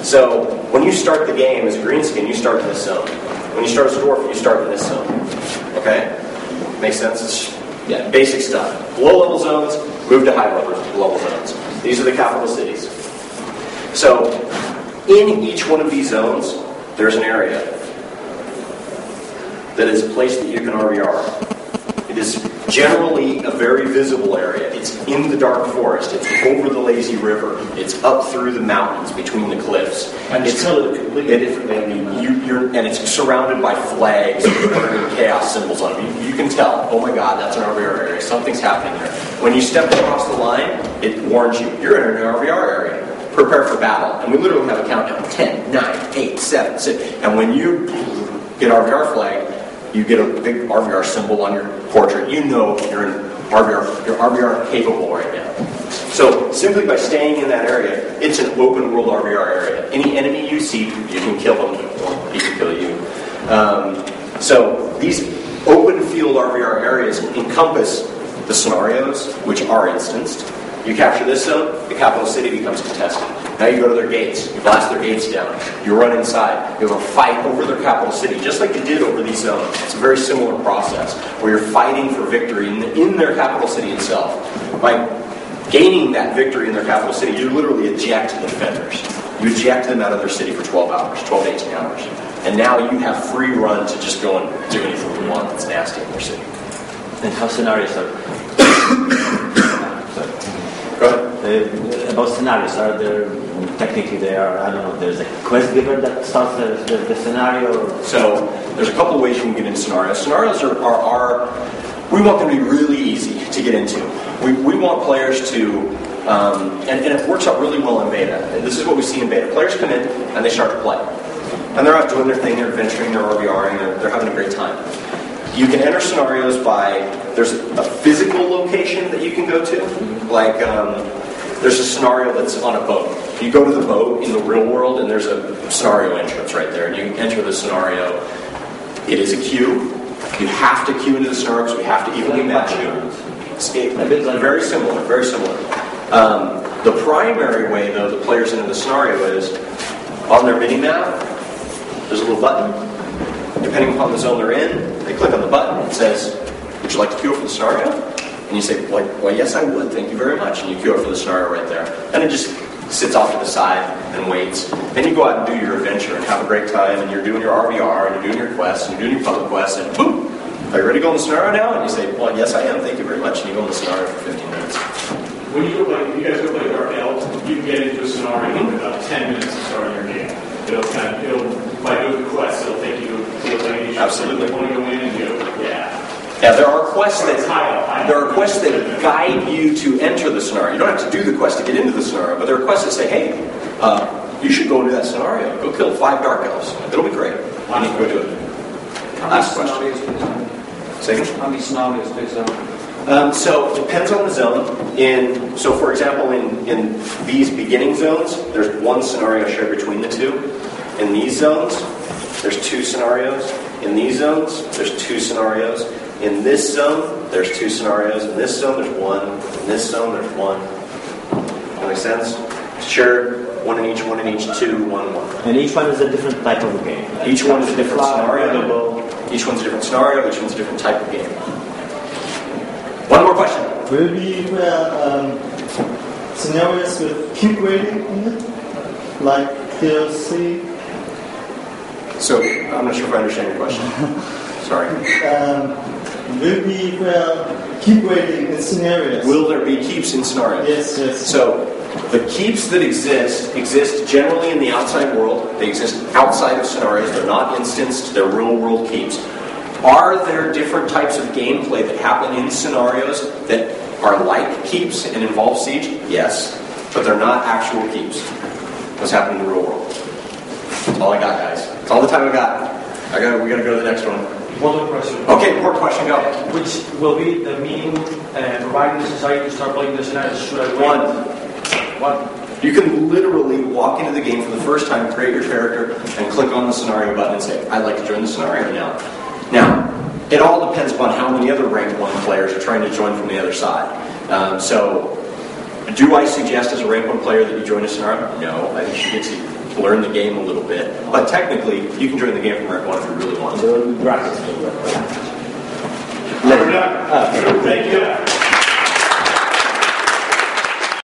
So when you start the game as a greenskin, you start in this zone. When you start as a dwarf, you start in this zone. Okay? Makes sense? It's basic stuff. Low-level zones, move to high-level zones. These are the capital cities. So in each one of these zones, there's an area that is a place that you can RVR. It is generally a very visible area. It's in the dark forest. It's over the lazy river. It's up through the mountains between the cliffs. And it's colored completely differently. I mean, and it's surrounded by flags and chaos symbols on it. You can tell, oh my God, that's an RVR area. Something's happening there. When you step across the line, it warns you. You're in an RVR area. Prepare for battle. And we literally have a countdown. 10, 9, 8, 7, 6. And when you get RVR flag, you get a big RVR symbol on your portrait. You know you're in RVR. You're RVR capable right now. So simply by staying in that area, it's an open world RVR area. Any enemy you see, you can kill them, or he can kill you. So these open field RVR areas encompass the scenarios, which are instanced. You capture this zone, the capital city becomes contested. Now you go to their gates, you blast their gates down, you run inside, you have a fight over their capital city, just like you did over these zones. It's a very similar process, where you're fighting for victory in their capital city itself. By gaining that victory in their capital city, you literally eject the defenders. You eject them out of their city for 12 hours, 12 to 18 hours. And now you have free run to just go and do anything you want that's nasty in their city. And how scenarios are... Go ahead. About scenarios, are there, technically I don't know, there's a quest giver that starts the scenario? So, there's a couple of ways you can get into scenarios. Scenarios are we want them to be really easy to get into. We want players to, and it works out really well in beta. And this is what we see in beta. Players come in and they start to play. And they're out doing their thing, they're adventuring, they're RVRing, they're having a great time. You can enter scenarios by, there's a physical location that you can go to. Like, there's a scenario that's on a boat. You go to the boat in the real world, and there's a scenario entrance right there. And you enter the scenario. It is a queue. You have to queue into the scenario because we have to evenly match you. It's very similar, very similar. The primary way, though, the players enter the scenario is, on their mini-map, there's a little button. Depending upon the zone they're in, they click on the button. It says, would you like to queue up for the scenario? And you say, well, yes, I would. Thank you very much. And you queue up for the scenario right there. And it just sits off to the side and waits. Then you go out and do your adventure and have a great time. And you're doing your RVR, and you're doing your quests, and you're doing your public quests, and boom! Are you ready to go in the scenario now? And you say, well, yes, I am. Thank you very much. And you go in the scenario for 15 minutes. When you guys go play Dark Elves, you can get into a scenario in about 10 minutes to start your game. It'll like go to the quest, it'll take you to a place. Absolutely. You want to go in and go, Yeah, there are quests that guide you to enter the scenario. You don't have to do the quest to get into the scenario, but there are quests that say, hey, you should go into that scenario. Go kill 5 Dark Elves. It'll be great. You need to go do it. Last question. Second? How many scenarios, please? So it depends on the zone. So for example, in these beginning zones, there's one scenario shared between the two. In these zones, there's 2 scenarios. In these zones, there's 2 scenarios. In this zone, there's 2 scenarios. In this zone, there's 1. In this zone, there's 1. That makes sense? Sure. 1 in each, 2, 1, 1. And each one is a different type of game. Each one is a different scenario. Each one's a different scenario. Each one's a different type of game. One more question. Will we scenarios with cube rating in it? Like DLC? So, I'm not sure if I understand your question. Sorry. Will we keep rating in scenarios? Will there be keeps in scenarios? Yes. So, the keeps that exist generally in the outside world. They exist outside of scenarios. They're not instanced. They're real-world keeps. Are there different types of gameplay that happen in scenarios that are like keeps and involve siege? Yes. But they're not actual keeps. What's happening in the real world? That's all I got, guys. That's all the time I got. We got to go to the next one. One more question. Okay, more question, go. Which will be the mean providing the society to start playing the scenarios? Should I wait? One. You can literally walk into the game for the first time, create your character, and click on the scenario button and say, I'd like to join the scenario now. Now, it all depends upon how many other rank 1 players are trying to join from the other side. So, Do I suggest as a rank 1 player that you join a scenario? No, I think you get to learn the game a little bit. But technically, you can join the game from rank 1 if you really want to. There will be brackets for that. We're done. Thank you.